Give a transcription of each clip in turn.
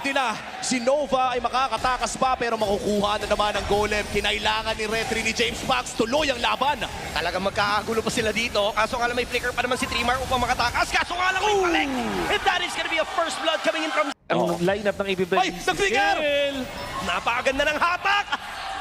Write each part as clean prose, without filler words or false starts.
nila. Si Nova ay makakatakas pa pero makukuha na naman ang golem. Kinailangan ni Retri ni James Pax. Tuloy ang laban. Talagang magkakagulo pa sila dito. Kaso nga lang may flicker pa naman si Trimar upang makatakas. Kaso nga lang may balik. And that is gonna be a first blood coming in from... Ang lineup ng AP BREN. Ay, nag-flicker! Napakaganda ng hatak!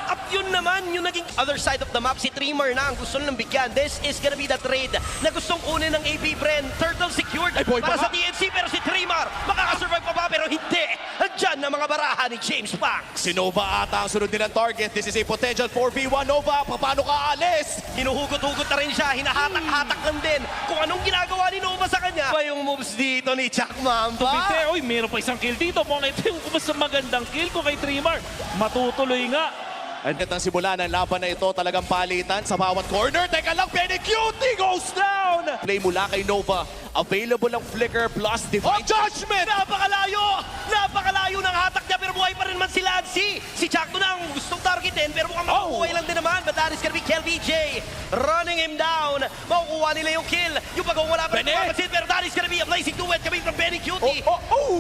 At yun naman, yung naging other side of the map, si Trimar na ang gusto nilang bigyan. This is gonna be the trade na gustong kunin ng AP BREN. Turtle secured Ay, boy, para baka. sa TNC, pero si Trimar makakasurvive pa ba? Pero hindi. Andyan na mga baraha ni James Pax. Si Nova ata ang sunod nilang target. This is a potential 4v1 Nova. Paano ka alis? Hinuhugot-hugot na rin siya, hinahatak-hatak lang din kung anong ginagawa ni Nova sa kanya. Ba yung moves dito ni Chuck Mamba? Tupite, uy, meron pa isang kill dito. Ito yung mas magandang kill ko kay Trimar. Matutuloy nga. At ang simula ng laban na ito, talagang palitan sa bawat corner. Teka lang, Penny Cutie goes down! Play mula kay Nova. Available ang flicker plus divine judgment! Napakalayo! Napakalayo ng hatak niya pero buhay pa rin man si Lancy. Si Chakto na ang gustong targetin pero mukhang makukuha lang din naman. But that is gonna be KelVJ running him down. Makukuha nila yung kill. Yung pag-uwala pa rin mapapansin pero that is gonna be a blazing duet coming from Penny Cutie.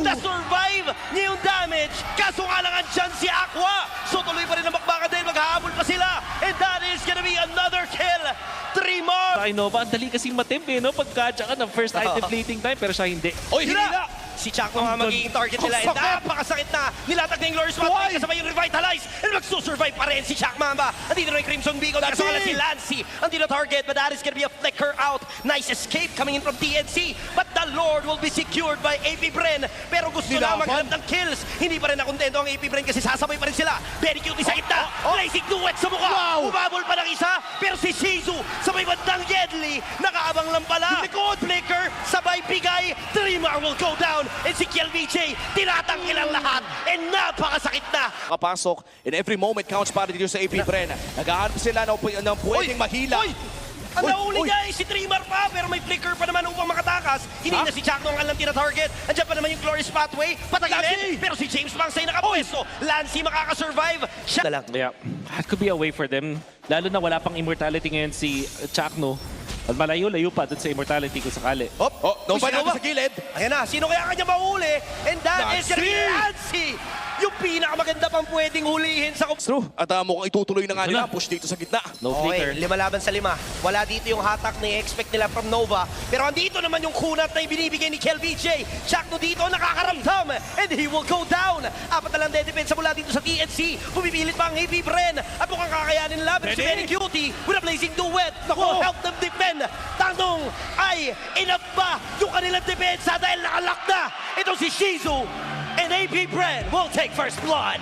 Na-survive niya yung damage. Kaso nga lang andyan si Aqua. So tuloy pa rin ang bakbakan din. Maghahabol pa sila. And that is gonna be another kill. 3 more. Kay Nova, ang dali kasing matempe, no? Pagka-tsa ka ng first item plating time, pero siya hindi. Oy, hinila! Si Chaco nga magiging target nila. And napakasakit na. Nilatag na yung Glorious Pathway kasabay yung Revitalize. And magsusurvive pa rin si Chuck Mamba. Andito na yung Crimson Beacon. Kasama si Lancy. Andito target. But that is gonna be a flicker out. Nice escape coming in from TNC. But the Lord will be secured by AP BREN. Pero gusto na maghanap ng kills. Hindi pa rin nakontento ang AP BREN kasi sasabay pa rin sila. Very cute sa gitna. Blazing duet sa mukha. Umabol pa ng isa. Pero si Shizu sa may bandang Yedley. Nakaabang lang pala. Likod. Flicker. Sabay bigay. Trimar will go down. And si KelVJ, tinatangkil ang lahat. And napakasakit na. Kapasok, and every moment counts para dito sa AP BREN. Naghahanap sila ng pwedeng mahila. Ang nauli niya ay si Trimar pa, pero may flicker pa naman upang makatakas. Hindi na si Chakno ang alam tina-target. Andiyan pa naman yung Glorious Pathway. Patagilin, pero si James Banks ay nakapwesto. Lancy makakasurvive. Siya lang. Yeah, that could be a way for them. Lalo na wala pang immortality ngayon si Chakno. At malayo-layo pa dun sa immortality kung sakali. Nova na sa gilid. Ayan na, sino kaya kanya mahuli? And that is Lancy! Yung pinakamaganda pang pwedeng hulihin sa... True. At mukhang itutuloy na nga nila. Push dito sa gitna. No flicker. 5 laban sa 5. Wala dito yung hatak na i-expect nila from Nova. Pero andito naman yung kunat na ibinibigay ni KelVJ. Chakno dito nakakaramdam. And he will go down. 4 na lang dedepensa mula dito sa TNC. Pumipilit pa ang AP BREN. At mukhang kakayanin nila. Pero si Penny Cutie with a blazing duet will help them defend. Tanong ay enough ba yung kanilang depensa dahil nakalock na. Ito si Shizu. And AP BREN will take first blood.